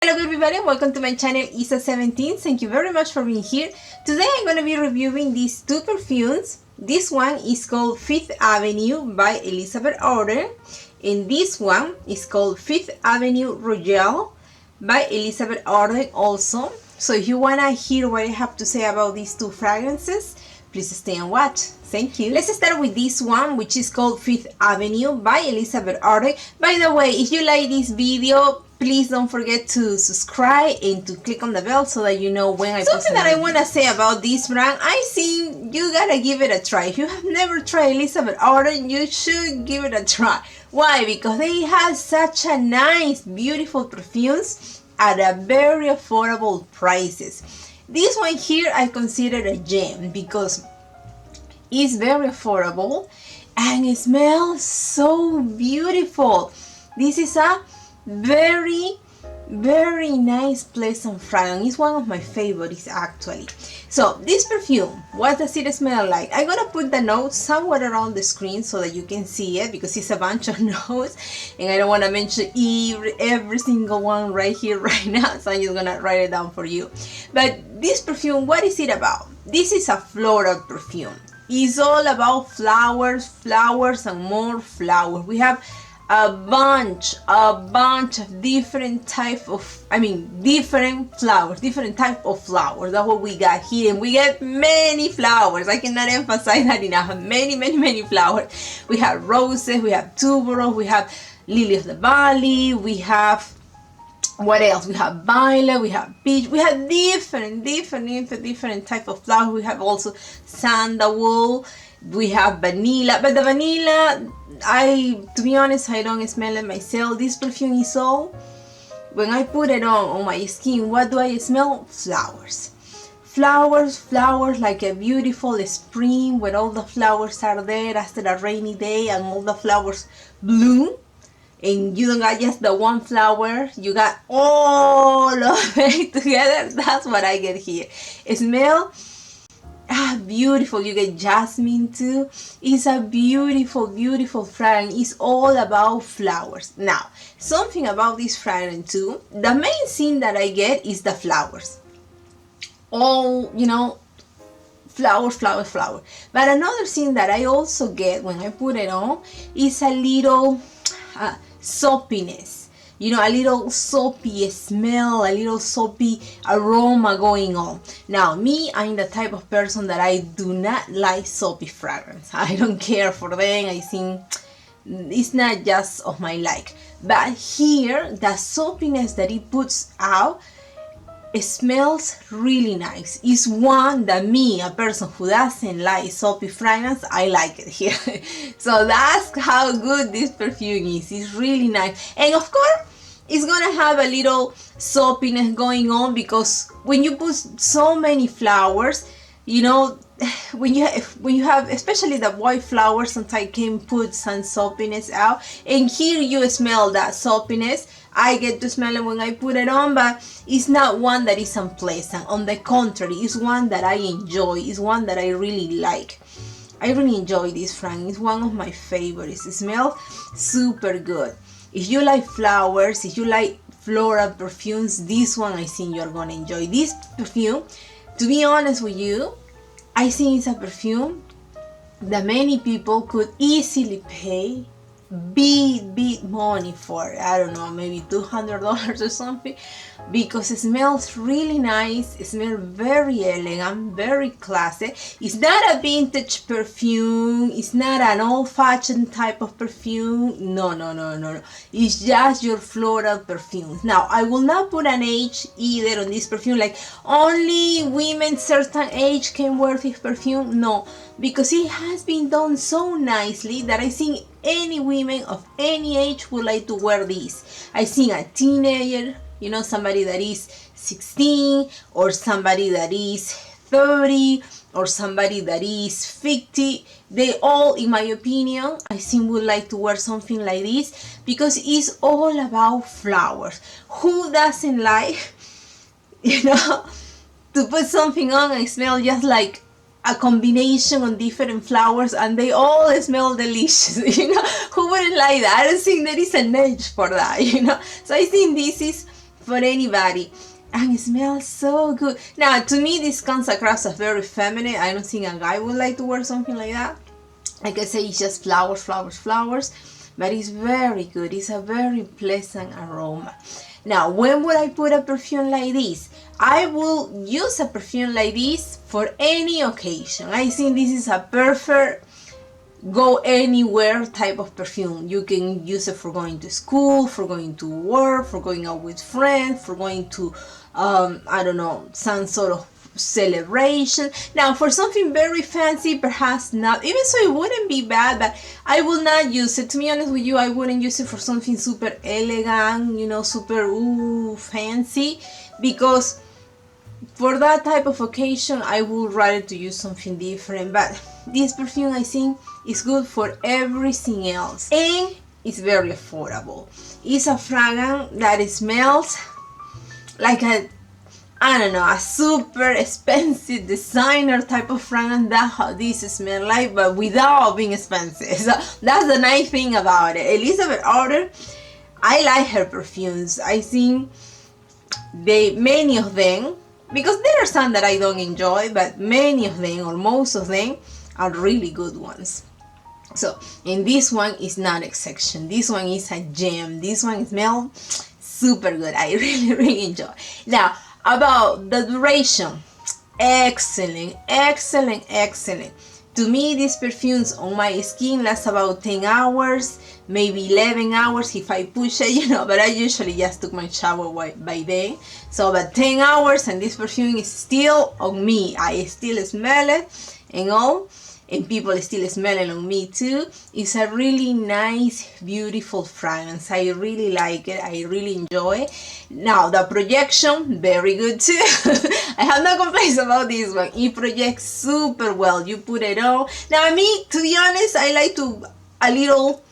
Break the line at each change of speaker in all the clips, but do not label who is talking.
Hello everybody, welcome to my channel Isa17. Thank you very much for being here. Today I'm going to be reviewing these two perfumes. This one is called Fifth Avenue by Elizabeth Arden, and this one is called Fifth Avenue Royale by Elizabeth Arden also. So if you want to hear what I have to say about these two fragrances, please stay and watch. Thank you. Let's start with this one, which is called Fifth Avenue by Elizabeth Arden. By the way, if you like this video, please don't forget to subscribe and to click on the bell so that you know when I post. Something that I want to say about this brand, I think you gotta give it a try. If you have never tried Elizabeth Arden, you should give it a try. Why? Because they have such a nice, beautiful perfumes at a very affordable prices. This one here I consider a gem because it's very affordable and it smells so beautiful. This is a very nice pleasant fragrance. It's one of my favorites actually. So this perfume, what does it smell like? I'm gonna put the notes somewhere around the screen so that you can see it, because it's a bunch of notes and I don't want to mention every single one right here right now, so I'm just gonna write it down for you. But this perfume, what is it about? This is a floral perfume. It's all about flowers and more flowers. We have a bunch of different type of, different flowers, different type of flowers. That's what we got here, and we get many flowers. I cannot emphasize that enough. Many flowers. We have roses, we have tuberose, we have lily of the valley, we have, what else? We have violet, we have peach, we have different type of flowers. We have also sandalwood, we have vanilla, but the vanilla, to be honest, I don't smell it myself. This perfume is all, when I put it on my skin, what do I smell? Flowers like a beautiful spring where all the flowers are there after a rainy day and all the flowers bloom. And you don't got just the one flower, you got all of it together. That's what I get here. It smells beautiful. You get jasmine too. It's a beautiful fragrance. It's all about flowers. Now, something about this fragrance too, the main thing that I get is the flowers. All, flowers. But another thing that I also get when I put it on is a little soapiness. A little soapy smell, a little soapy aroma going on. Now, me, I'm the type of person that I do not like soapy fragrance. I don't care for them. I think it's not just of my like. But here, the soapiness that it puts out, it smells really nice. It's one that me, a person who doesn't like soapy fragrance, I like it here. So that's how good this perfume is. It's really nice. And of course, it's gonna have a little soapiness going on because when you put so many flowers, when you have especially the white flowers, sometimes can put some soapiness out, and here you smell that soapiness. I get to smell it when I put it on, but it's not one that is unpleasant. On the contrary, it's one that I enjoy. It's one that I really like. I really enjoy this fragrance. It's one of my favorites. It smells super good. If you like flowers, if you like floral perfumes, this one I think you're gonna enjoy. This perfume, to be honest with you, I think it's a perfume that many people could easily pay big money for. I don't know, maybe $200 or something, because it smells really nice. It smells very elegant, very classy. It's not a vintage perfume. It's not an old-fashioned type of perfume. No. It's just your floral perfume. Now, I will not put an age either on this perfume, like only women certain age can wear this perfume. No, because it has been done so nicely that I think any women of any age would like to wear this. I think a teenager, somebody that is 16, or somebody that is 30, or somebody that is 50, they all, in my opinion, I think would like to wear something like this because it's all about flowers. Who doesn't like, to put something on and smell just like a combination of different flowers and they all smell delicious? Who wouldn't like that? I don't think there is an age for that, So I think this is for anybody. And it smells so good. Now, to me, this comes across as very feminine. I don't think a guy would like to wear something like that. Like I say, it's just flowers, flowers, flowers. But it's very good. It's a very pleasant aroma. Now, when would I put a perfume like this? I will use a perfume like this for any occasion. I think this is a perfect go anywhere type of perfume. You can use it for going to school, for going to work, for going out with friends, for going to I don't know, some sort of celebration. Now, for something very fancy, perhaps not. Even so, it wouldn't be bad, but I will not use it. To be honest with you, I wouldn't use it for something super elegant, you know, super fancy, because for that type of occasion, I would rather to use something different. But this perfume, I think, is good for everything else, and it's very affordable. It's a fragrance that smells like a, I don't know, a super expensive designer type of fragrance. That's how this smells like, but without being expensive. So that's the nice thing about it. Elizabeth Arden, I like her perfumes. I think many of them, because there are some that I don't enjoy, but many of them, or most of them, are really good ones. So, and this one is not exception. This one is a gem. This one smells super good. I really enjoy. Now, about the duration, excellent, excellent, excellent. To me, these perfumes on my skin last about 10 hours, maybe 11 hours if I push it, you know, but I usually just took my shower by day. So about 10 hours and this perfume is still on me. I still smell it and all, and people still smell it on me too. It's a really nice, beautiful fragrance. I really like it. I really enjoy it. Now, the projection, very good too. I have no complaints about this one. It projects super well. You put it on. Now, me, to be honest, I like to a little,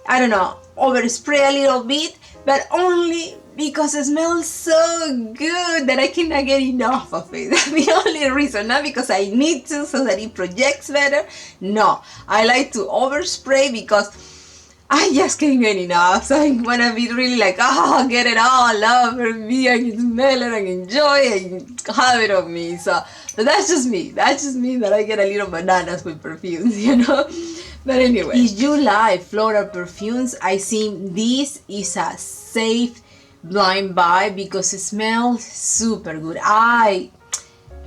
I don't know, overspray a little bit, but only because it smells so good that I cannot get enough of it. That's the only reason, not because I need to so that it projects better. No, I like to overspray because I just can't get enough. So I want to be really like, oh, get it all over me. I can smell it and enjoy it and have it on me. So, but that's just me. That's just me, that I get a little bananas with perfumes, you know. But anyway, if you like floral perfumes, I think this is a safe blind buy because it smells super good. I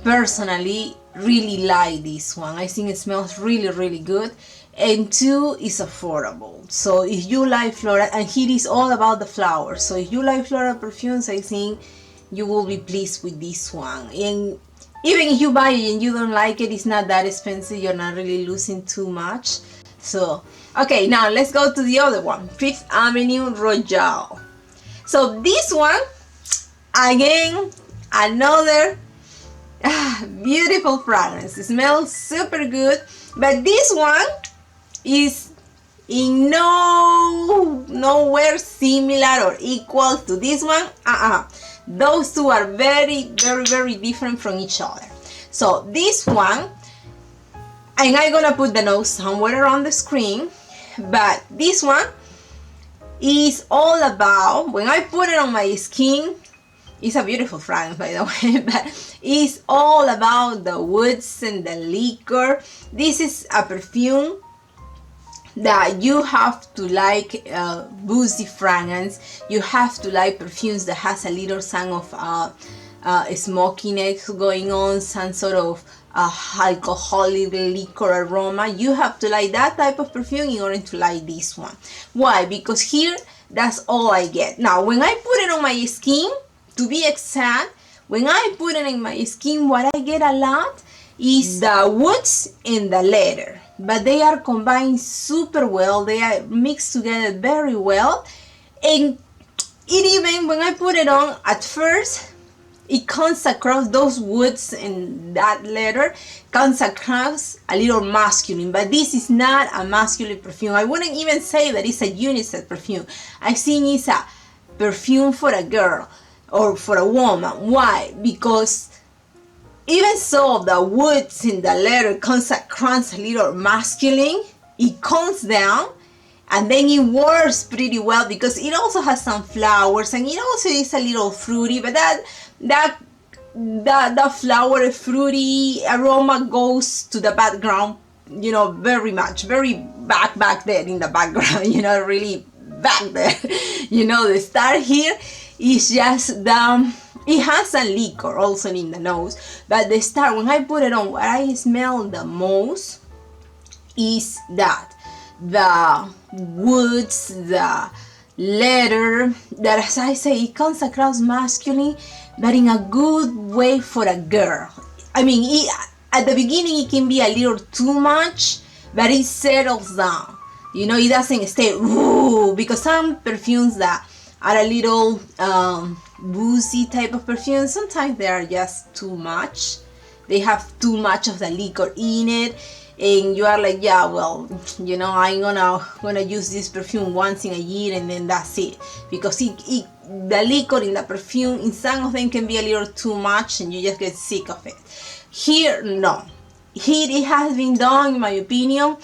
personally really like this one. I think it smells really good, and two, is affordable. So if you like floral, and here is all about the flowers, so if you like floral perfumes, I think you will be pleased with this one. And even if you buy it and you don't like it, it's not that expensive. You're not really losing too much. So okay, now let's go to the other one, Fifth Avenue Royale. So this one, again, another beautiful fragrance. It smells super good, but this one is in nowhere similar or equal to this one. Those two are very different from each other. So this one, and I'm gonna put the notes somewhere around the screen, but this one is all about, when I put it on my skin, it's a beautiful fragrance, by the way, but it's all about the woods and the liquor. This is a perfume that you have to like boozy fragrance. You have to like perfumes that has a little sound of smokiness going on, some sort of alcoholic liquor aroma. You have to like that type of perfume in order to like this one. Why? Because here, that's all I get. Now, when I put it on my skin, to be exact, when I put it in my skin, what I get a lot is the woods and the leather. But they are combined super well. They are mixed together very well. And it even, when I put it on, at first, it comes across, those woods and that leather comes across a little masculine, but this is not a masculine perfume. I wouldn't even say that it's a unisex perfume. I think it's a perfume for a girl or for a woman. Why? Because even so, the woods and the leather comes across a little masculine, it comes down and then it works pretty well because it also has some flowers and it also is a little fruity, but that flower fruity aroma goes to the background, you know, very much, very back there in the background, you know, really back there. You know, the star here is just it has a liquor also in the nose, but the star, when I put it on, what I smell the most is that the woods, the leather, that, as I say, it comes across masculine, but in a good way for a girl. I mean, at the beginning it can be a little too much, but it settles down. You know, it doesn't stay ooh, because some perfumes that are a little boozy type of perfumes, sometimes they are just too much. They have too much of the liquor in it, and you are like, yeah, well, you know, I'm gonna use this perfume once in a year and then that's it, because the liquor in the perfume, in some of them, can be a little too much and you just get sick of it. Here, no. Here it has been done, in my opinion,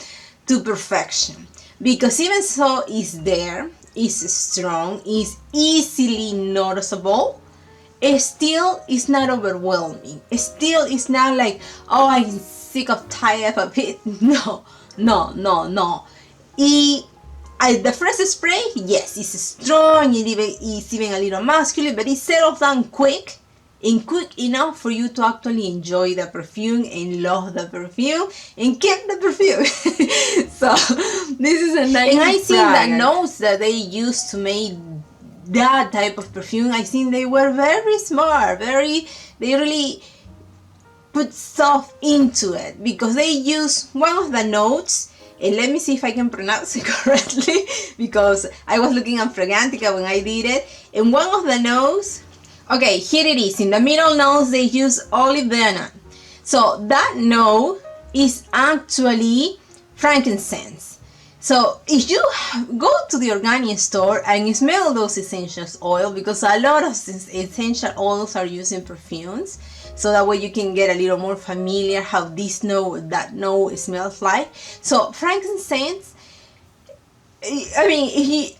to perfection, because even so it's there, it's strong, it's easily noticeable. It still is not overwhelming. It still is not like, oh, I'm sick of tired of it. No. The first spray, yes, it's strong, it's even a little masculine, but it settles down quick enough for you to actually enjoy the perfume and love the perfume and keep the perfume. So this is a nice. And I see the notes that they used to make that type of perfume. I think they were very smart, they really put stuff into it, because they use one of the notes, and let me see if I can pronounce it correctly, because I was looking at Fragrantica when I did it, and one of the notes, okay, here it is, in the middle notes they use olive venom. So that note is actually frankincense. So if you go to the organic store and smell those essential oils, because a lot of essential oils are used in perfumes, so that way you can get a little more familiar how this note, that note smells like. So frankincense, I mean,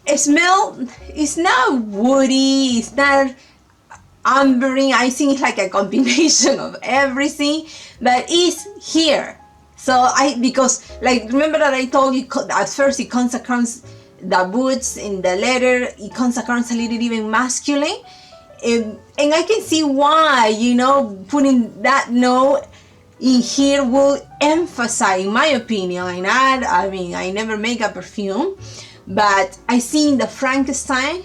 it's not woody, it's not ambering. I think it's like a combination of everything, but it's here. So because, like, remember that I told you at first it comes across the woods in the leather, it comes across a little even masculine, and I can see why, you know, putting that note in here will emphasize, in my opinion. And I mean, I never make a perfume, but I seen the Frankenstein,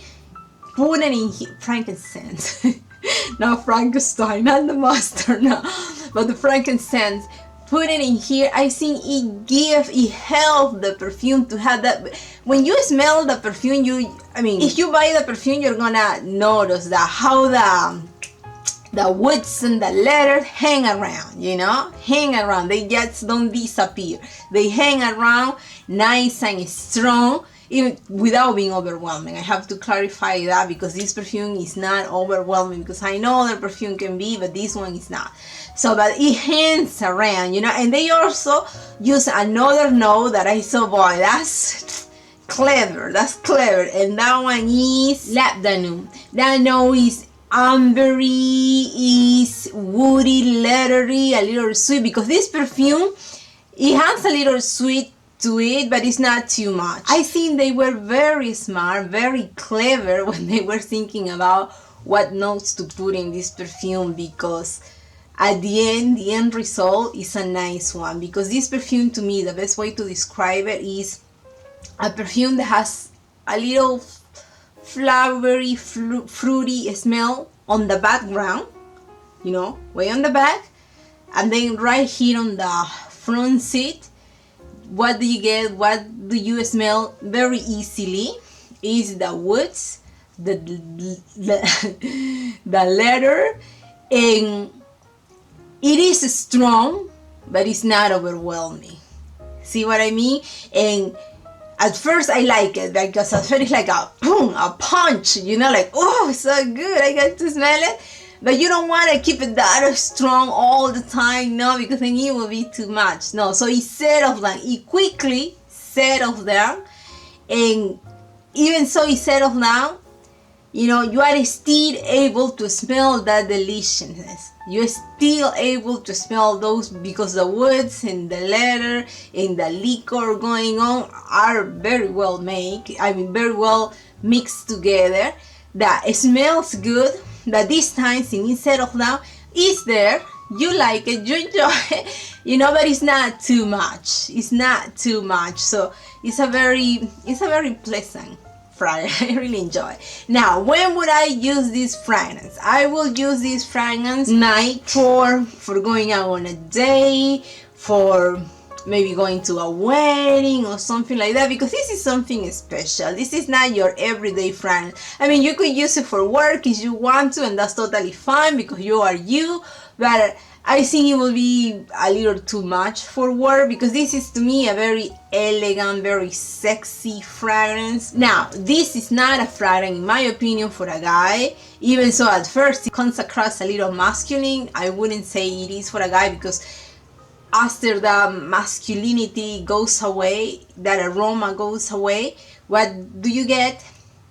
put it in here, frankincense, not Frankenstein, not the master, no, but the frankincense. Put it in here. I think it helps the perfume to have that. When you smell the perfume, if you buy the perfume, you're gonna notice that how the woods and the leather hang around, you know, they just don't disappear. They hang around nice and strong, even without being overwhelming. I have to clarify that, because this perfume is not overwhelming, because I know other perfume can be, but this one is not. So, but it hangs around, you know. And they also use another note that I saw, boy, that's clever, and that one is labdanum. That note is ambery, is woody, leathery, a little sweet, because this perfume, it has a little sweet to it, but it's not too much. I think they were very smart, very clever when they were thinking about what notes to put in this perfume, because at the end result is a nice one. Because this perfume, to me, the best way to describe it is a perfume that has a little flowery, fruity smell on the background, you know, way on the back, and then right here on the front seat, what do you get? What do you smell very easily? Is the woods, the leather, and it is strong, but it's not overwhelming. See what I mean? And at first I like it, because at first it's like a boom, a punch, you know, like, oh, it's so good, I get to smell it. But you don't want to keep it that strong all the time, no, because then it will be too much. No, so it settles down, it quickly settles down, And even so it settles down, you know, you are still able to smell that deliciousness. You're still able to smell those, because the woods and the leather and the liquor going on are very well made. I mean, very well mixed together. That it smells good. That this time, since it settles down, is there. You like it, you enjoy it, you know, but it's not too much. It's not too much. So it's a very pleasant fragrance. I really enjoy it. Now, when would I use this fragrance? I will use this fragrance night for going out on a date, for maybe going to a wedding or something like that, because this is something special. This is not your everyday fragrance. I mean, you could use it for work if you want to, and that's totally fine because you are you, but I think it will be a little too much for work, because this is to me a very elegant, very sexy fragrance. Now, this is not a fragrance, in my opinion, for a guy. Even so, at first it comes across a little masculine. I wouldn't say it is for a guy, because after the masculinity goes away, that aroma goes away, what do you get?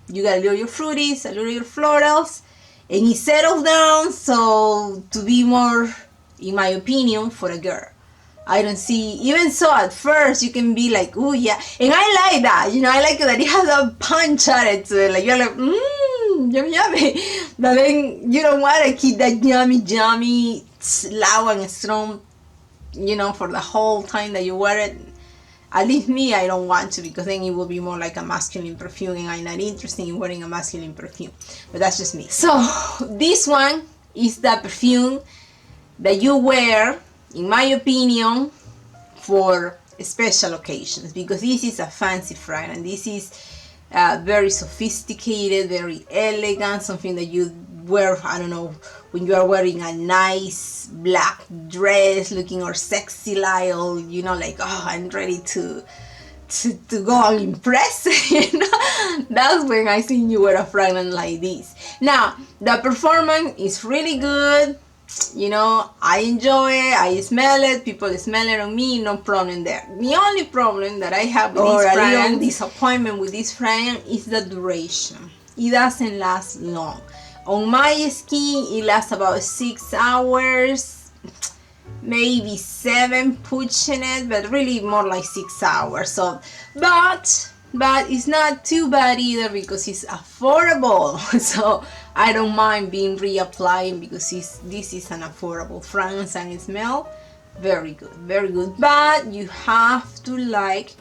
You get a little fruities, a little florals, and it settles down. So to be more, in my opinion, for a girl, I don't see. Even so, at first you can be like, oh yeah, and I like that, you know, I like that it has a punch at it to it, like you're like, yummy, but then you don't want to keep that yummy loud and strong, you know, for the whole time that you wear it. At least me, I don't want to, because then it will be more like a masculine perfume, and I'm not interested in wearing a masculine perfume. But that's just me. So this one is the perfume that you wear, in my opinion, for special occasions, because this is a fancy fragrance. This is very sophisticated, very elegant, something that you wear, I don't know, when you are wearing a nice black dress, looking all sexy, like, you know, like, oh, I'm ready to go and impress, you know. That's when I think you wear a fragrance like this. Now, the performance is really good. You know, I enjoy it, I smell it, people smell it on me, no problem there. The only problem that I have with this fragrance, disappointment with this fragrance, is the duration. It doesn't last long. On my skin, it lasts about 6 hours, maybe 7 pushing it, but really more like 6 hours. So, but it's not too bad either, because it's affordable. So I don't mind being reapplying, because this is an affordable fragrance and it smells very good, very good. But you have to like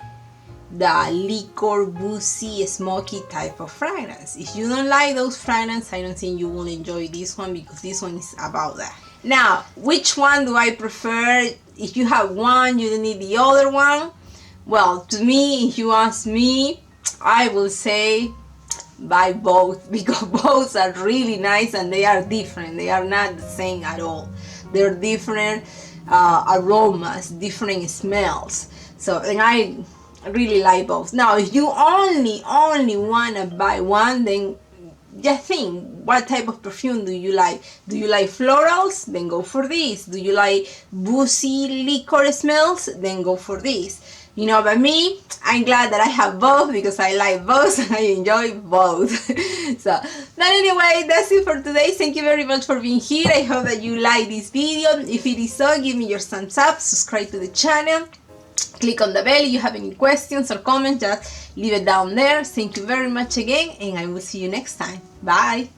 the liquor, boozy, smoky type of fragrance. If you don't like those fragrances, I don't think you will enjoy this one, because this one is about that. Now, which one do I prefer? If you have one, you don't need the other one. Well, to me, if you ask me, I will say buy both, because both are really nice and they are different. They are not the same at all. They're different aromas, different smells. So, and I really like both. Now, if you only want to buy one, then just think, what type of perfume do you like? Do you like florals? Then go for this. Do you like boozy liquor smells? Then go for this. You know, but me, I'm glad that I have both, because I like both and I enjoy both. So, but anyway, that's it for today. Thank you very much for being here. I hope that you like this video. If it is so, give me your thumbs up, subscribe to the channel, click on the bell. If you have any questions or comments, just leave it down there. Thank you very much again, and I will see you next time. Bye.